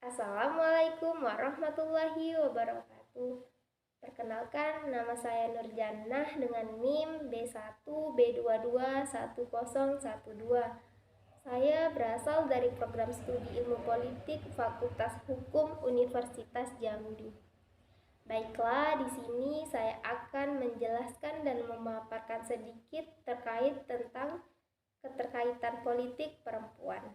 Assalamualaikum warahmatullahi wabarakatuh. Perkenalkan, nama saya Nurjannah dengan NIM B1B221012. Saya berasal dari program studi Ilmu Politik Fakultas Hukum Universitas Jambi. Baiklah, di sini saya akan menjelaskan dan memaparkan sedikit terkait tentang keterkaitan politik perempuan.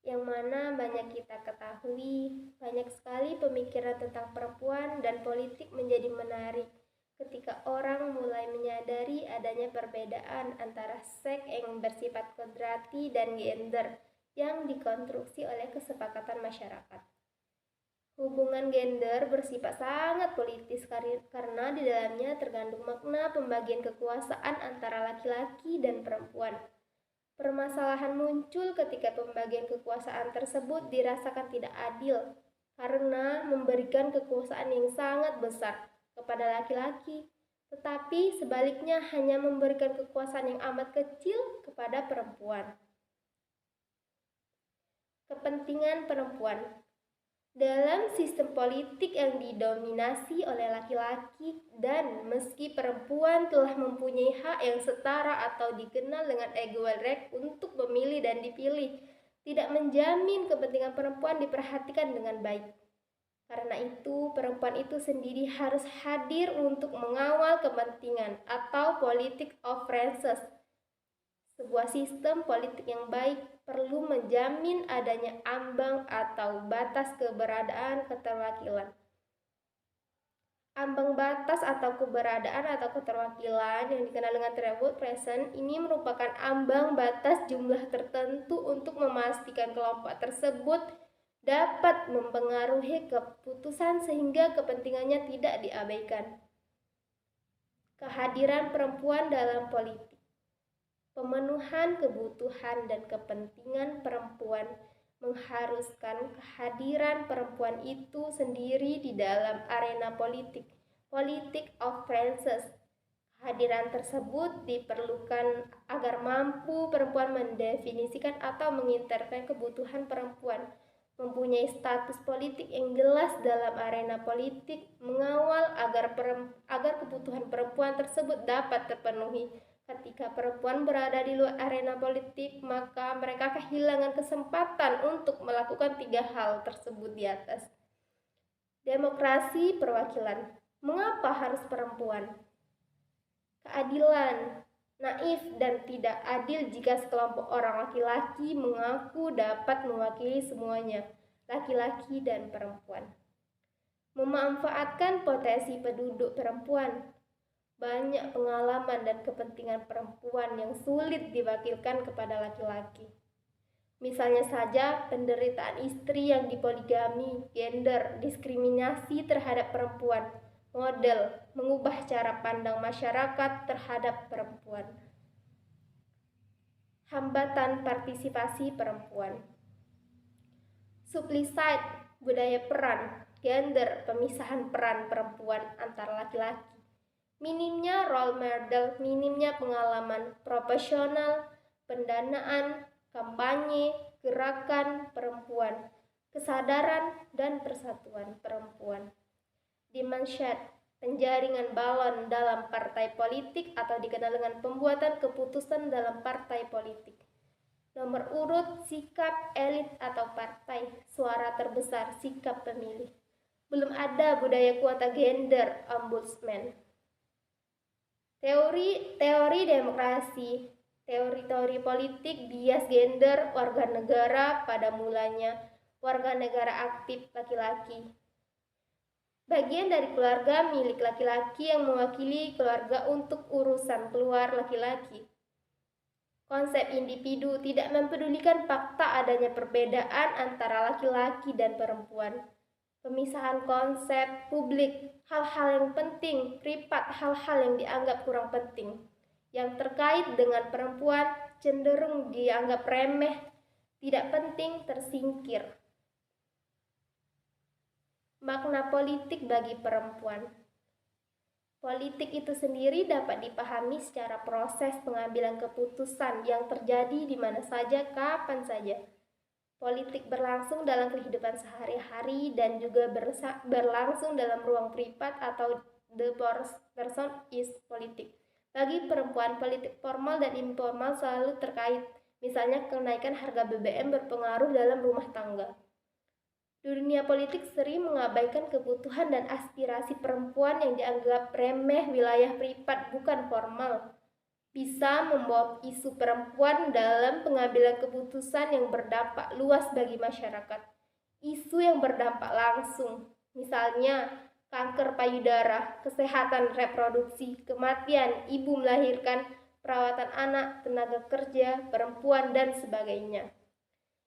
Yang mana banyak kita ketahui, banyak sekali pemikiran tentang perempuan dan politik menjadi menarik ketika orang mulai menyadari adanya perbedaan antara seks yang bersifat kodrati dan gender yang dikonstruksi oleh kesepakatan masyarakat. Hubungan gender bersifat sangat politis karena di dalamnya terkandung makna pembagian kekuasaan antara laki-laki dan perempuan. Permasalahan muncul ketika pembagian kekuasaan tersebut dirasakan tidak adil karena memberikan kekuasaan yang sangat besar kepada laki-laki, tetapi sebaliknya hanya memberikan kekuasaan yang amat kecil kepada perempuan. Kepentingan perempuan dalam sistem politik yang didominasi oleh laki-laki, dan meski perempuan telah mempunyai hak yang setara atau dikenal dengan equal right untuk memilih dan dipilih, tidak menjamin kepentingan perempuan diperhatikan dengan baik. Karena itu, perempuan itu sendiri harus hadir untuk mengawal kepentingan atau politik of races. Sebuah sistem politik yang baik perlu menjamin adanya ambang atau batas keberadaan keterwakilan. Ambang batas atau keberadaan atau keterwakilan yang dikenal dengan threshold present ini merupakan ambang batas jumlah tertentu untuk memastikan kelompok tersebut dapat mempengaruhi keputusan sehingga kepentingannya tidak diabaikan. Kehadiran perempuan dalam politik. Pemenuhan kebutuhan dan kepentingan perempuan mengharuskan kehadiran perempuan itu sendiri di dalam arena politik, politik of races. Kehadiran tersebut diperlukan agar mampu perempuan mendefinisikan atau mengintervensi kebutuhan perempuan, mempunyai status politik yang jelas dalam arena politik, mengawal agar kebutuhan perempuan tersebut dapat terpenuhi. Ketika perempuan berada di luar arena politik, maka mereka kehilangan kesempatan untuk melakukan 3 hal tersebut di atas. Demokrasi perwakilan. Mengapa harus perempuan? Keadilan. Naif dan tidak adil jika sekelompok orang laki-laki mengaku dapat mewakili semuanya, laki-laki dan perempuan. Memanfaatkan potensi penduduk perempuan. Banyak pengalaman dan kepentingan perempuan yang sulit diwakilkan kepada laki-laki. Misalnya saja penderitaan istri yang dipoligami, gender, diskriminasi terhadap perempuan, model, mengubah cara pandang masyarakat terhadap perempuan. Hambatan partisipasi perempuan. Supply-side, budaya peran, gender, pemisahan peran perempuan antara laki-laki. Minimnya role model, minimnya pengalaman profesional, pendanaan, kampanye, gerakan perempuan, kesadaran dan persatuan perempuan. Dimension, penjaringan balon dalam partai politik atau dikenal dengan pembuatan keputusan dalam partai politik. Nomor urut, sikap elit atau partai, suara terbesar, sikap pemilih. Belum ada budaya kuota gender, ombudsman. Teori demokrasi, teori politik bias gender warga negara pada mulanya warga negara aktif laki-laki. Bagian dari keluarga milik laki-laki yang mewakili keluarga untuk urusan keluar laki-laki. Konsep individu tidak mempedulikan fakta adanya perbedaan antara laki-laki dan perempuan. Pemisahan konsep publik, hal-hal yang penting, privat, hal-hal yang dianggap kurang penting. Yang terkait dengan perempuan cenderung dianggap remeh, tidak penting, tersingkir. Makna politik bagi perempuan. Politik itu sendiri dapat dipahami secara proses pengambilan keputusan yang terjadi di mana saja, kapan saja. Politik berlangsung dalam kehidupan sehari-hari dan juga berlangsung dalam ruang privat atau the person is politik. Bagi perempuan, politik formal dan informal selalu terkait. Misalnya kenaikan harga BBM berpengaruh dalam rumah tangga. Dunia politik sering mengabaikan kebutuhan dan aspirasi perempuan yang dianggap remeh wilayah privat bukan formal. Bisa membawa isu perempuan dalam pengambilan keputusan yang berdampak luas bagi masyarakat. Isu yang berdampak langsung, misalnya kanker payudara, kesehatan reproduksi, kematian, ibu melahirkan, perawatan anak, tenaga kerja, perempuan, dan sebagainya.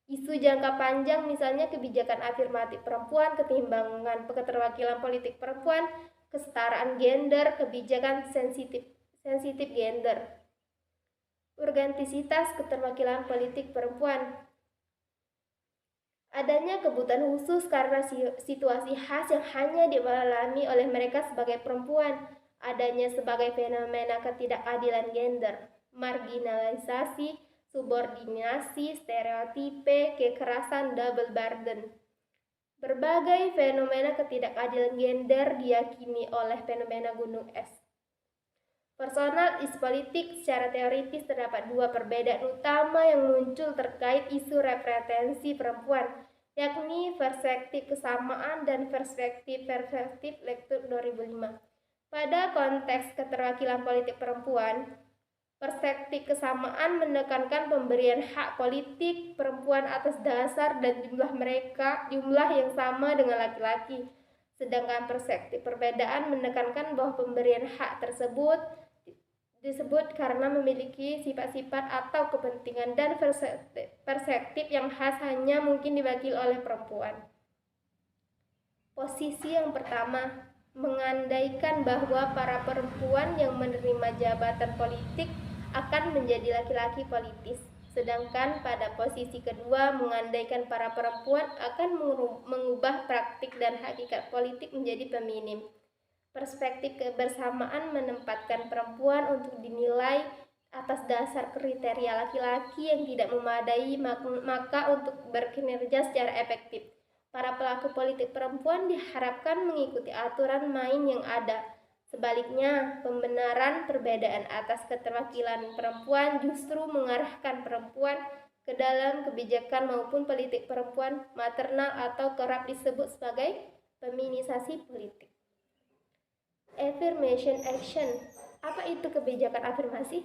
Isu jangka panjang misalnya kebijakan afirmatif perempuan, ketimbangan keterwakilan politik perempuan, kesetaraan gender, kebijakan sensitif gender. Urgentisitas keterwakilan politik perempuan. Adanya kebutuhan khusus karena situasi khas yang hanya dialami oleh mereka sebagai perempuan. Adanya sebagai fenomena ketidakadilan gender, marginalisasi, subordinasi, stereotipe, kekerasan, double burden. Berbagai fenomena ketidakadilan gender diyakini oleh fenomena gunung es. Personal is politik. Secara teoritis terdapat dua perbedaan utama yang muncul terkait isu represensi perempuan, yakni perspektif kesamaan dan perspektif lektur 2005. Pada konteks keterwakilan politik perempuan, perspektif kesamaan menekankan pemberian hak politik perempuan atas dasar dan jumlah yang sama dengan laki-laki. Sedangkan perspektif perbedaan menekankan bahwa pemberian hak tersebut disebut karena memiliki sifat-sifat atau kepentingan dan perspektif yang khas hanya mungkin diwakili oleh perempuan. Posisi yang pertama mengandaikan bahwa para perempuan yang menerima jabatan politik akan menjadi laki-laki politis. Sedangkan pada posisi kedua mengandaikan para perempuan akan mengubah praktik dan hakikat politik menjadi feminim. Perspektif kebersamaan menempatkan perempuan untuk dinilai atas dasar kriteria laki-laki yang tidak memadai, maka untuk berkinerja secara efektif. Para pelaku politik perempuan diharapkan mengikuti aturan main yang ada. Sebaliknya, pembenaran perbedaan atas keterwakilan perempuan justru mengarahkan perempuan ke dalam kebijakan maupun politik perempuan maternal atau kerap disebut sebagai feminisasi politik. Affirmation action. Apa itu kebijakan afirmasi?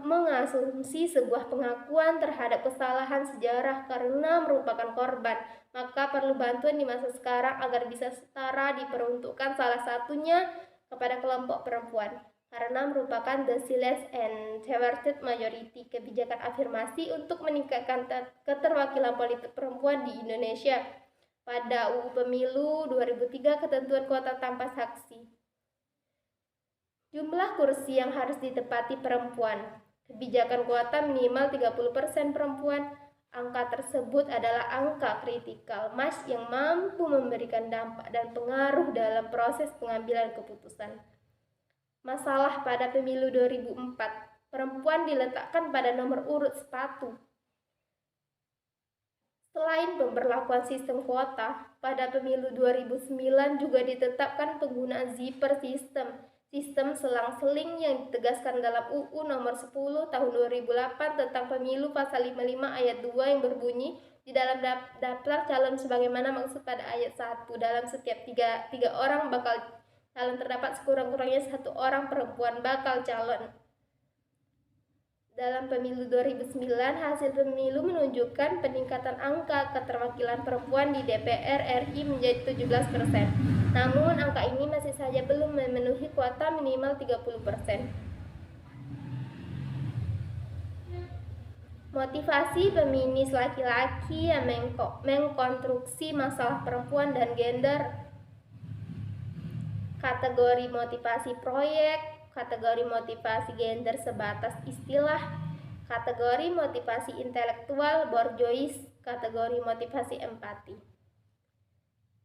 Mengasumsi sebuah pengakuan terhadap kesalahan sejarah karena merupakan korban, maka perlu bantuan di masa sekarang agar bisa setara diperuntukkan salah satunya kepada kelompok perempuan. Karena merupakan the silent and thwarted majority, kebijakan afirmasi untuk meningkatkan keterwakilan politik perempuan di Indonesia. Pada UU Pemilu 2003 ketentuan kuota tanpa saksi. Jumlah kursi yang harus ditempati perempuan. Kebijakan kuota minimal 30% perempuan. Angka tersebut adalah angka kritikal mass yang mampu memberikan dampak dan pengaruh dalam proses pengambilan keputusan. Masalah pada Pemilu 2004. Perempuan diletakkan pada nomor urut 1. Selain pemberlakuan sistem kuota, pada Pemilu 2009 juga ditetapkan penggunaan zipper sistem selang-seling yang ditegaskan dalam UU nomor 10 tahun 2008 tentang Pemilu pasal 55 ayat 2 yang berbunyi di dalam daftar calon sebagaimana maksud pada ayat 1, dalam setiap tiga orang bakal calon terdapat sekurang-kurangnya 1 orang perempuan bakal calon. Dalam Pemilu 2009, hasil pemilu menunjukkan peningkatan angka keterwakilan perempuan di DPR RI menjadi 17%. Namun, angka ini masih saja belum memenuhi kuota minimal 30%. Motivasi feminis laki-laki yang mengkonstruksi masalah perempuan dan gender. Kategori motivasi proyek, kategori motivasi gender sebatas istilah, kategori motivasi intelektual bourgeois, kategori motivasi empati.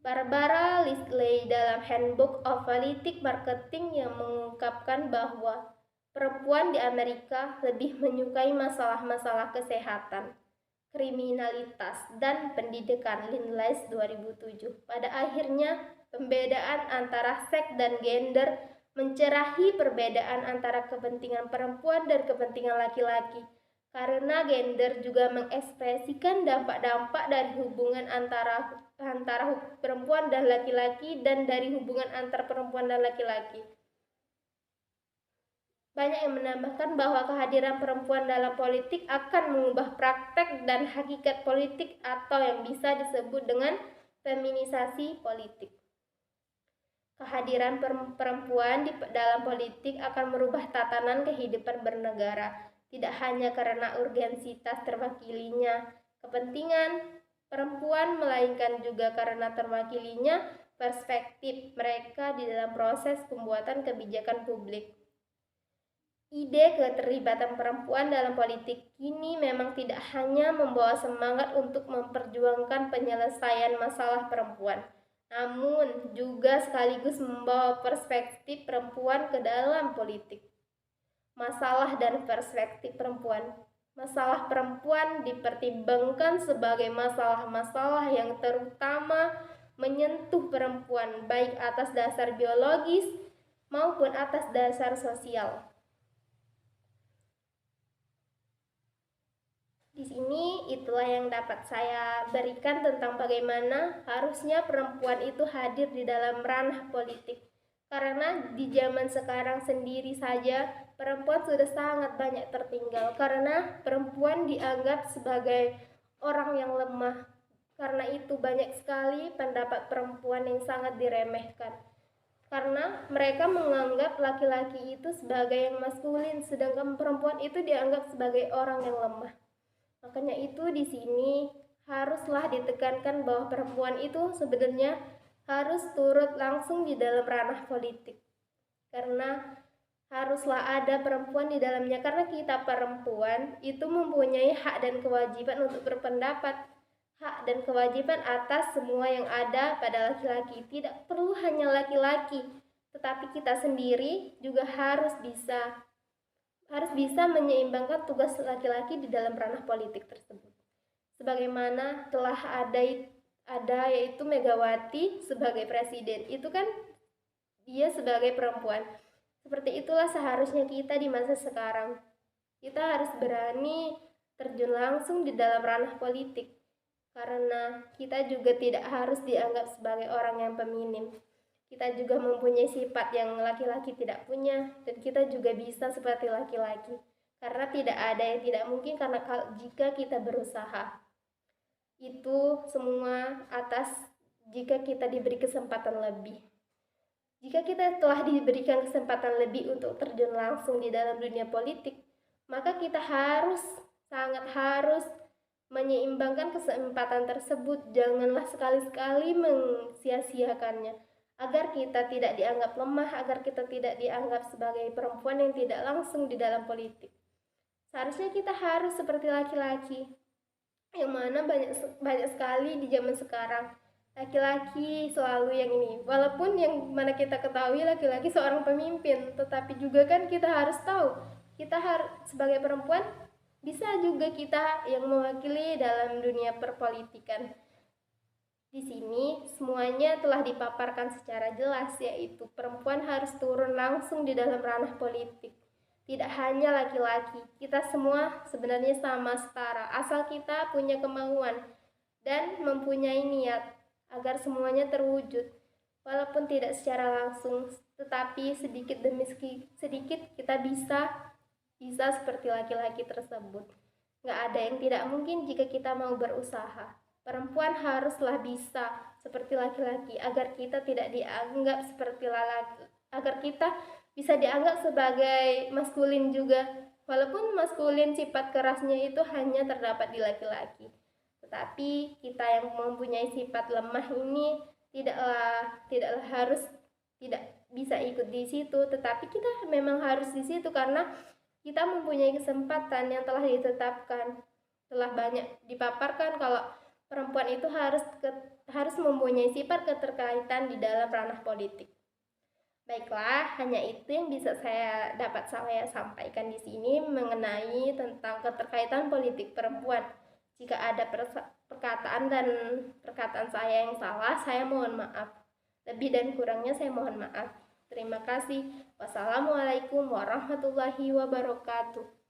Barbara Leslie dalam Handbook of Politic Marketing yang mengungkapkan bahwa perempuan di Amerika lebih menyukai masalah-masalah kesehatan, kriminalitas, dan pendidikan Lindleys 2007. Pada akhirnya, pembedaan antara seks dan gender mencerahi perbedaan antara kepentingan perempuan dan kepentingan laki-laki, karena gender juga mengekspresikan dampak-dampak dari hubungan antara perempuan dan laki-laki dan dari hubungan antar perempuan dan laki-laki. Banyak yang menambahkan bahwa kehadiran perempuan dalam politik akan mengubah praktek dan hakikat politik atau yang bisa disebut dengan feminisasi politik. Kehadiran perempuan dalam politik akan merubah tatanan kehidupan bernegara, tidak hanya karena urgensitas terwakilinya kepentingan perempuan, melainkan juga karena terwakilinya perspektif mereka di dalam proses pembuatan kebijakan publik. Ide keterlibatan perempuan dalam politik kini memang tidak hanya membawa semangat untuk memperjuangkan penyelesaian masalah perempuan, namun juga sekaligus membawa perspektif perempuan ke dalam politik. Masalah dan perspektif perempuan. Masalah perempuan dipertimbangkan sebagai masalah-masalah yang terutama menyentuh perempuan baik atas dasar biologis maupun atas dasar sosial. Di sini itulah yang dapat saya berikan tentang bagaimana harusnya perempuan itu hadir di dalam ranah politik. Karena di zaman sekarang sendiri saja perempuan sudah sangat banyak tertinggal karena perempuan dianggap sebagai orang yang lemah. Karena itu banyak sekali pendapat perempuan yang sangat diremehkan. Karena mereka menganggap laki-laki itu sebagai yang maskulin, sedangkan perempuan itu dianggap sebagai orang yang lemah. Makanya itu di sini haruslah ditekankan bahwa perempuan itu sebenarnya harus turut langsung di dalam ranah politik. Karena haruslah ada perempuan di dalamnya, karena kita perempuan itu mempunyai hak dan kewajiban untuk berpendapat. Hak dan kewajiban atas semua yang ada pada laki-laki. Tidak perlu hanya laki-laki, tetapi kita sendiri juga harus bisa menyeimbangkan tugas laki-laki di dalam ranah politik tersebut. Sebagaimana telah ada yaitu Megawati sebagai presiden, itu kan dia sebagai perempuan. Seperti itulah seharusnya kita di masa sekarang. Kita harus berani terjun langsung di dalam ranah politik, karena kita juga tidak harus dianggap sebagai orang yang peminim. Kita juga mempunyai sifat yang laki-laki tidak punya, dan kita juga bisa seperti laki-laki. Karena tidak ada yang tidak mungkin karena jika kita berusaha. Itu semua atas jika kita diberi kesempatan lebih. Jika kita telah diberikan kesempatan lebih untuk terjun langsung di dalam dunia politik, maka kita sangat harus menyeimbangkan kesempatan tersebut. Janganlah sekali-sekali mensia-siakannya, agar kita tidak dianggap lemah, agar kita tidak dianggap sebagai perempuan yang tidak langsung di dalam politik. Seharusnya kita harus seperti laki-laki, yang mana banyak sekali di zaman sekarang laki-laki selalu yang ini. Walaupun yang mana kita ketahui laki-laki seorang pemimpin, tetapi juga kan kita harus tahu, kita sebagai perempuan bisa juga kita yang mewakili dalam dunia perpolitikan. Di sini semuanya telah dipaparkan secara jelas, yaitu perempuan harus turun langsung di dalam ranah politik. Tidak hanya laki-laki, kita semua sebenarnya sama setara, asal kita punya kemauan dan mempunyai niat agar semuanya terwujud. Walaupun tidak secara langsung, tetapi sedikit demi sedikit kita bisa seperti laki-laki tersebut. Nggak ada yang tidak mungkin jika kita mau berusaha. Perempuan haruslah bisa seperti laki-laki agar kita tidak dianggap seperti laki, agar kita bisa dianggap sebagai maskulin juga. Walaupun maskulin sifat kerasnya itu hanya terdapat di laki-laki, tetapi kita yang mempunyai sifat lemah ini tidaklah harus tidak bisa ikut di situ, tetapi kita memang harus di situ karena kita mempunyai kesempatan yang telah ditetapkan. Telah banyak dipaparkan kalau perempuan itu harus mempunyai sifat keterkaitan di dalam ranah politik. Baiklah, hanya itu yang bisa saya sampaikan di sini mengenai tentang keterkaitan politik perempuan. Jika ada perkataan saya yang salah, saya mohon maaf. Lebih dan kurangnya saya mohon maaf. Terima kasih. Wassalamualaikum warahmatullahi wabarakatuh.